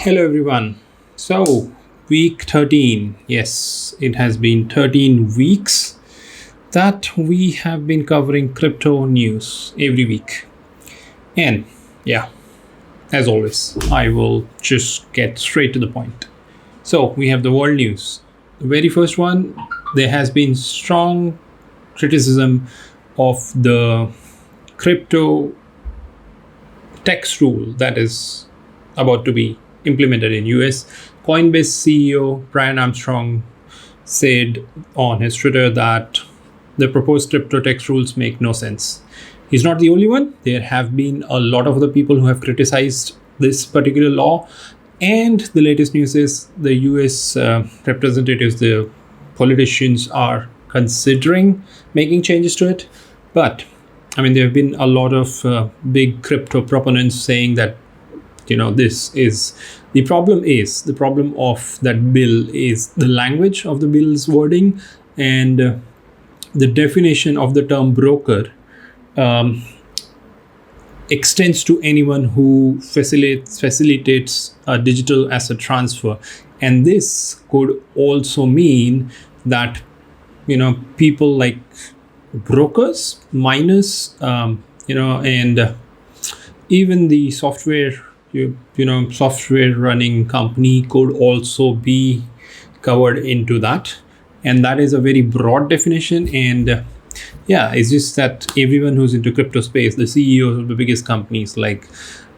Hello, everyone. So, week 13. Yes, it has been 13 weeks that we have been covering crypto news every week. And yeah, as always, I will just get straight to the point. So, we have the world news. The very first one, there has been strong criticism of the crypto tax rule that is about to be implemented in US. Coinbase CEO Brian Armstrong said on his Twitter that the proposed crypto tax rules make no sense. He's not the only one. There have been a lot of other people who have criticized this particular law. And the latest news is the US representatives, the politicians are considering making changes to it. But I mean, there have been a lot of big crypto proponents saying that, this is the problem of that bill is the language of the bill's wording and the definition of the term broker extends to anyone who facilitates a digital asset transfer. And this could also mean that, people like brokers, miners, and even the software running company could also be covered into that. And that is a very broad definition. And it's just that everyone who's into crypto space, the CEOs of the biggest companies like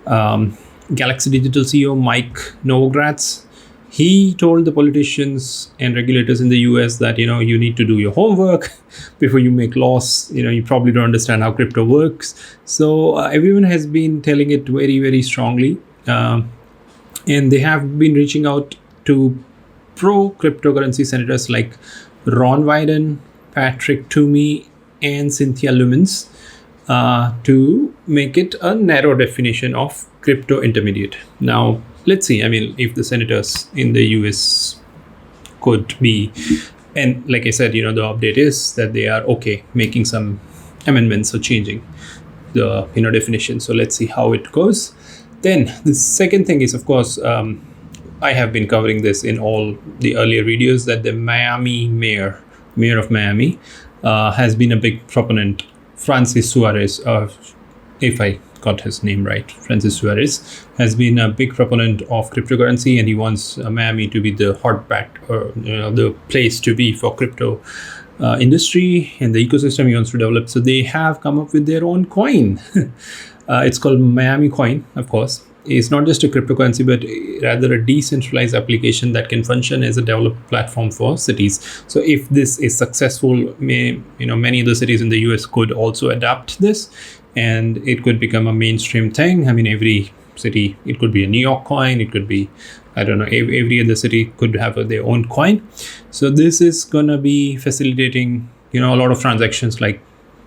Galaxy Digital CEO Mike Novogratz, he told the politicians and regulators in the US that, you need to do your homework before you make laws. You probably don't understand how crypto works. So everyone has been telling it very, very strongly. And they have been reaching out to pro-cryptocurrency senators like Ron Wyden, Patrick Toomey, and Cynthia Lumens to make it a narrow definition of crypto intermediate. Now, let's see. I mean, if the senators in the US could be, and like I said, the update is that they are okay making some amendments or changing the definition. So let's see how it goes. Then the second thing is, of course, I have been covering this in all the earlier videos, that the Miami mayor of Miami has been a big proponent. Francis Suarez, if I got his name right, Francis Suarez has been a big proponent of cryptocurrency, and he wants Miami to be the hotbed, or the place to be for crypto industry and the ecosystem he wants to develop. So they have come up with their own coin. It's called Miami Coin, of course. It's not just a cryptocurrency, but rather a decentralized application that can function as a developed platform for cities. So if this is successful, many of the cities in the US could also adapt this, and it could become a mainstream thing. I mean, every city, it could be a New York coin, it could be, I don't know, every other city could have their own coin. So this is gonna be facilitating, a lot of transactions, like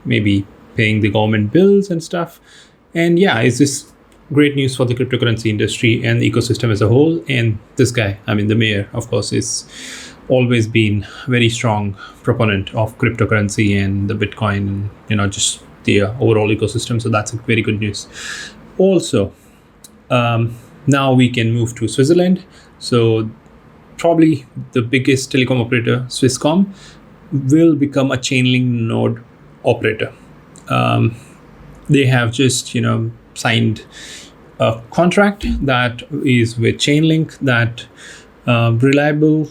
maybe paying the government bills and stuff. And it's just great news for the cryptocurrency industry and the ecosystem as a whole. And this guy, I mean, the mayor, of course, is always been very strong proponent of cryptocurrency and the Bitcoin and, just the overall ecosystem. So that's very good news. Also, now we can move to Switzerland. So probably the biggest telecom operator, Swisscom, will become a Chainlink node operator. They have just, signed a contract that is with Chainlink, that reliable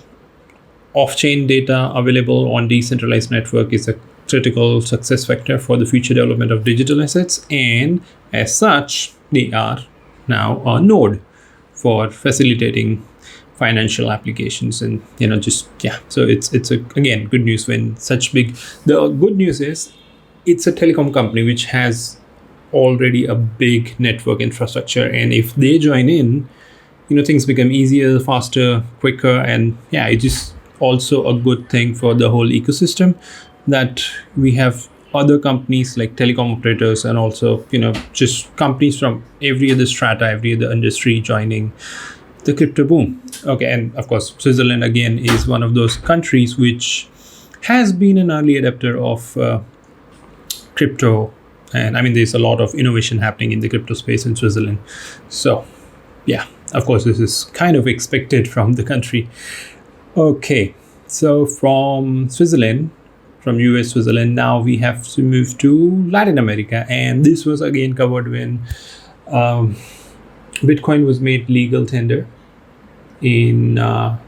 off-chain data available on decentralized network is a critical success factor for the future development of digital assets. And as such, they are now a node for facilitating financial applications. And, so it's again, good news when such big, the good news is it's a telecom company which has already a big network infrastructure, and if they join in, things become easier, faster, quicker. And it's just also a good thing for the whole ecosystem that we have other companies like telecom operators, and also just companies from every other strata, every other industry joining the crypto boom. Okay, and of course Switzerland again is one of those countries which has been an early adapter of crypto. And I mean, there's a lot of innovation happening in the crypto space in Switzerland. So of course, this is kind of expected from the country. Okay, so from Switzerland, from US, Switzerland, now we have to move to Latin America. And this was again covered when Bitcoin was made legal tender in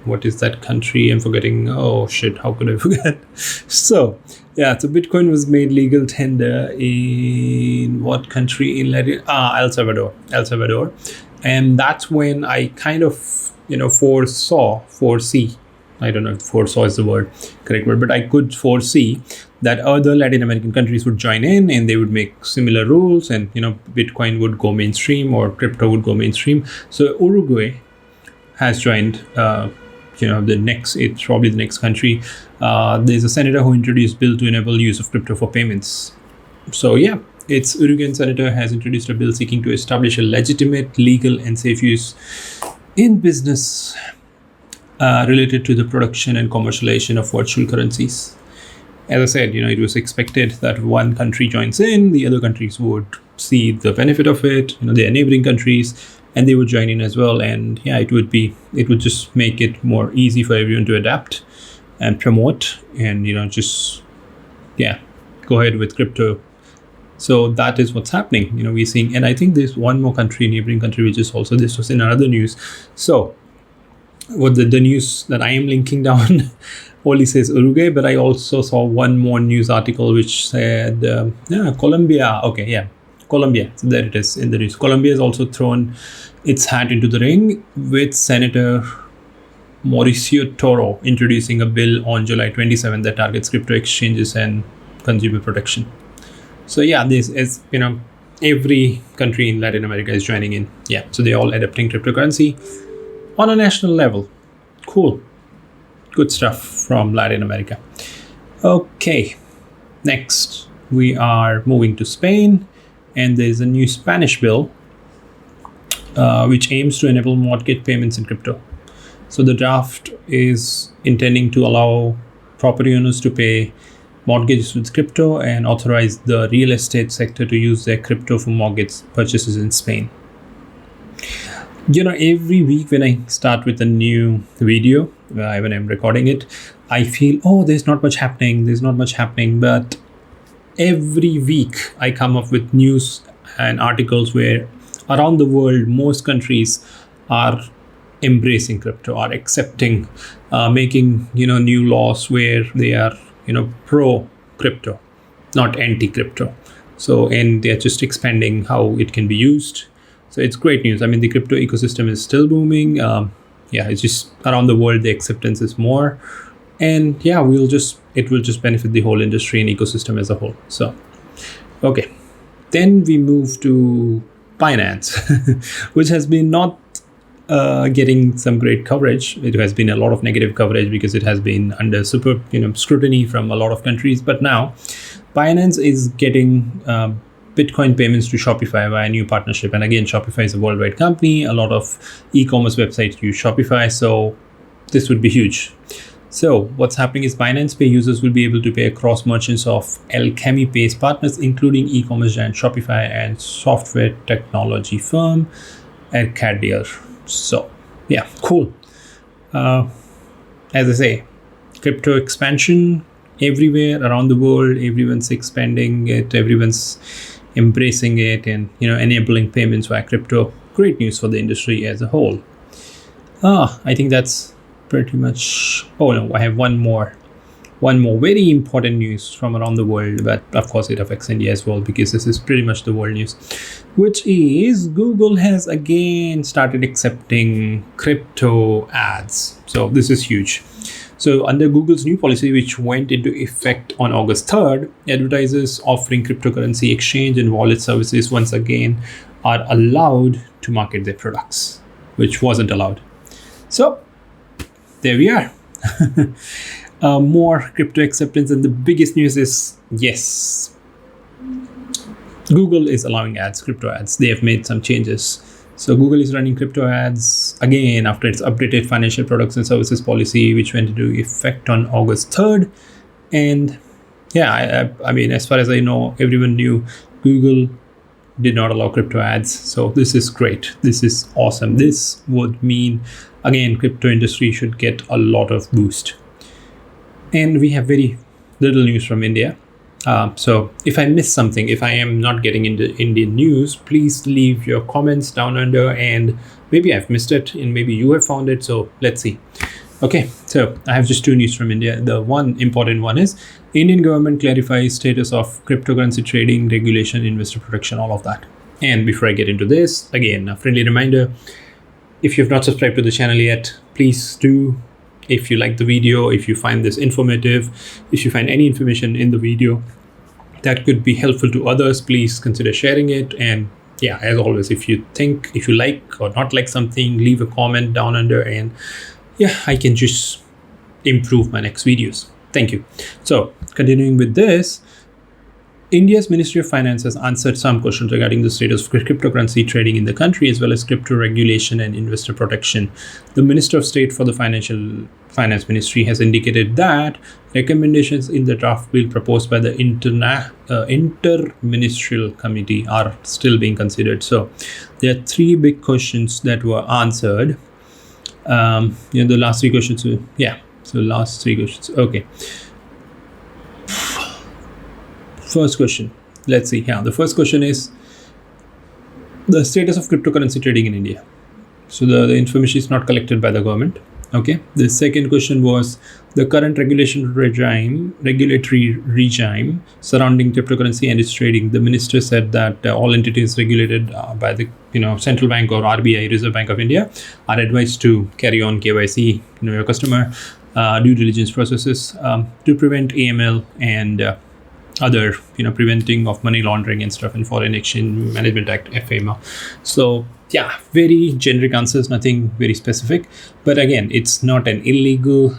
what is that country? I'm forgetting. Oh shit, how could I forget? So Bitcoin was made legal tender in what country in Latin? El Salvador. And that's when I kind of foresee, I don't know if foresaw is the correct word, but I could foresee that other Latin American countries would join in and they would make similar rules, and Bitcoin would go mainstream or crypto would go mainstream. So Uruguay has joined. It's probably the next country. There's a senator who introduced a bill to enable use of crypto for payments. So its Uruguayan senator has introduced a bill seeking to establish a legitimate, legal, and safe use in business related to the production and commercialization of virtual currencies. As I said, it was expected that one country joins in, the other countries would see the benefit of it, their neighboring countries, and they would join in as well. And it would just make it more easy for everyone to adapt and promote and, go ahead with crypto. So that is what's happening. We're seeing, and I think there's one more country, neighboring country, which is also, this was in another news. So what the news that I am linking down only says Uruguay, but I also saw one more news article which said Colombia. Colombia. So there it is in the news. Colombia has also thrown its hat into the ring with Senator Mauricio Toro introducing a bill on July 27 that targets crypto exchanges and consumer protection. So this is, every country in Latin America is joining in. So they're all adopting cryptocurrency on a national level. Cool. Good stuff from Latin America. Okay. Next, we are moving to Spain, and there's a new Spanish bill which aims to enable mortgage payments in crypto. So the draft is intending to allow property owners to pay mortgages with crypto and authorize the real estate sector to use their crypto for mortgage purchases in Spain. Every week when I start with a new video, when I'm recording it, I feel, there's not much happening. But every week I come up with news and articles where around the world, most countries are embracing crypto, are accepting, making, new laws where they are, pro crypto, not anti crypto. So, and they're just expanding how it can be used. So it's great news. I mean, the crypto ecosystem is still booming. It's just around the world, the acceptance is more. And it will just benefit the whole industry and ecosystem as a whole. So, okay. Then we move to Binance, which has been not getting some great coverage. It has been a lot of negative coverage because it has been under super scrutiny from a lot of countries. But now Binance is getting Bitcoin payments to Shopify via a new partnership. And again, Shopify is a worldwide company. A lot of e-commerce websites use Shopify. So this would be huge. So what's happening is Binance Pay users will be able to pay across merchants of Alchemy Pay's partners, including e-commerce giant Shopify and software technology firm Arcadia. So cool. As I say, crypto expansion everywhere around the world. Everyone's expanding it. Everyone's embracing it and enabling payments via crypto. Great news for the industry as a whole. I think that's pretty much. I have one more very important news from around the world, but of course it affects India as well because this is pretty much the world news, which is Google has again started accepting crypto ads. So this is huge. So under Google's new policy, which went into effect on August 3rd, advertisers offering cryptocurrency exchange and wallet services once again are allowed to market their products, which wasn't allowed. So there we are. More crypto acceptance, and the biggest news is yes, Google is allowing ads, crypto ads. They have made some changes. So Google is running crypto ads again after its updated financial products and services policy, which went into effect on August 3rd. And I mean, as far as I know, everyone knew Google did not allow crypto ads. So this is great. This is awesome. This would mean, again, crypto industry should get a lot of boost. And we have very little news from India. So if I miss something, if I am not getting into Indian news, please leave your comments down under, and maybe I've missed it and maybe you have found it. So let's see. Okay, so I have just 2 news from India. The one important one is Indian government clarifies status of cryptocurrency trading, regulation, investor protection, all of that. And before I get into this, again, a friendly reminder, if you've not subscribed to the channel yet, please do. If you like the video, if you find this informative, if you find any information in the video that could be helpful to others, please consider sharing it. And yeah, as always, if you like or not like something, leave a comment down under, and yeah, I can just improve my next videos. Thank you. So continuing with this, India's Ministry of Finance has answered some questions regarding the status of cryptocurrency trading in the country, as well as crypto regulation and investor protection. The Minister of State for the Finance Ministry has indicated that recommendations in the draft bill proposed by the Inter-Ministerial Committee are still being considered. So there are 3 big questions that were answered. The last 3 questions. Last 3 questions. Okay. First question. Let's see. The first question is the status of cryptocurrency trading in India. So the information is not collected by the government. Okay. The second question was the current regulatory regime surrounding cryptocurrency and its trading. The minister said that all entities regulated by the central bank or RBI, Reserve Bank of India, are advised to carry on KYC, your customer due diligence processes to prevent AML and other preventing of money laundering and stuff, and Foreign Exchange Management Act, FAMA. So yeah, very generic answers, nothing very specific. But again, it's not an illegal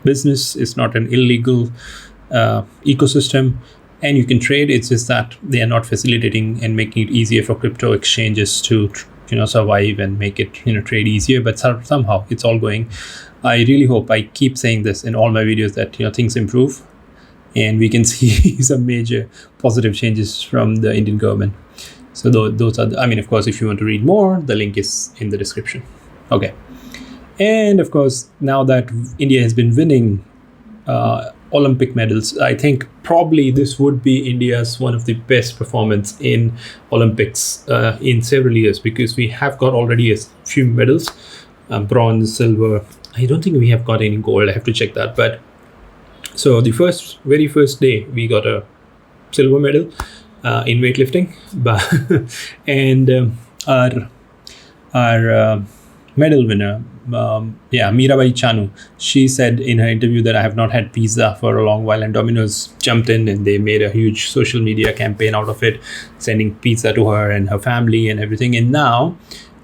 business, it's not an illegal ecosystem, and you can trade. It's just that they are not facilitating and making it easier for crypto exchanges to survive and make it trade easier. But somehow it's all going. I really hope, I keep saying this in all my videos, that things improve and we can see some major positive changes from the Indian government. So those are of course, if you want to read more, the link is in the description. Okay. And of course, now that India has been winning Olympic medals, I think probably this would be India's one of the best performance in Olympics in several years, because we have got already a few medals, bronze, silver. I don't think we have got any gold. I have to check that. But so the very first day we got a silver medal in weightlifting, and our medal winner, Mirabai Chanu, she said in her interview that I have not had pizza for a long while, and Domino's jumped in and they made a huge social media campaign out of it, sending pizza to her and her family and everything. And now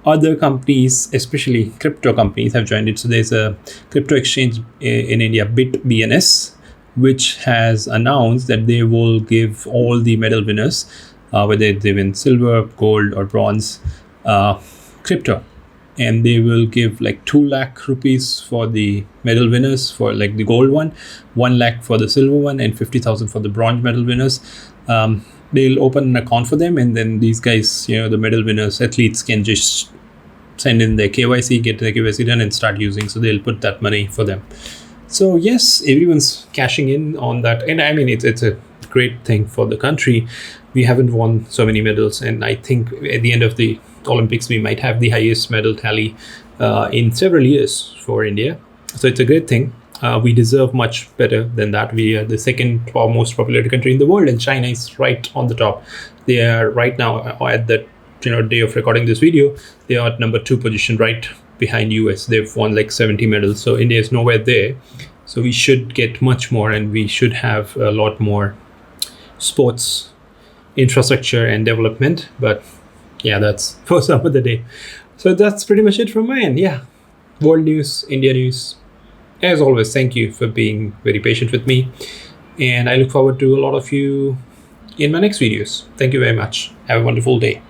other companies, especially crypto companies, have joined it. So there's a crypto exchange in India, BitBNS, which has announced that they will give all the medal winners, whether they win silver, gold or bronze, crypto. And they will give like 2 lakh rupees for the medal winners, for like the gold one, 1 lakh for the silver one, and 50,000 for the bronze medal winners. They'll open an account for them, and then these guys, the medal winners, athletes, can just send in their KYC, get their KYC done and start using. So they'll put that money for them. So yes, everyone's cashing in on that. And it's a great thing for the country. We haven't won so many medals, and I think at the end of the Olympics, we might have the highest medal tally in several years for India. So it's a great thing. We deserve much better than that. We are the second most populated country in the world, and China is right on the top. They are right now at the day of recording this video, they are at number 2 position, right behind US. They've won like 70 medals. So India is nowhere there. So we should get much more, and we should have a lot more sports infrastructure and development. But yeah, that's for some other day. So that's pretty much it from my end. Yeah, world news, India news. As always, thank you for being very patient with me, and I look forward to a lot of you in my next videos. Thank you very much. Have a wonderful day.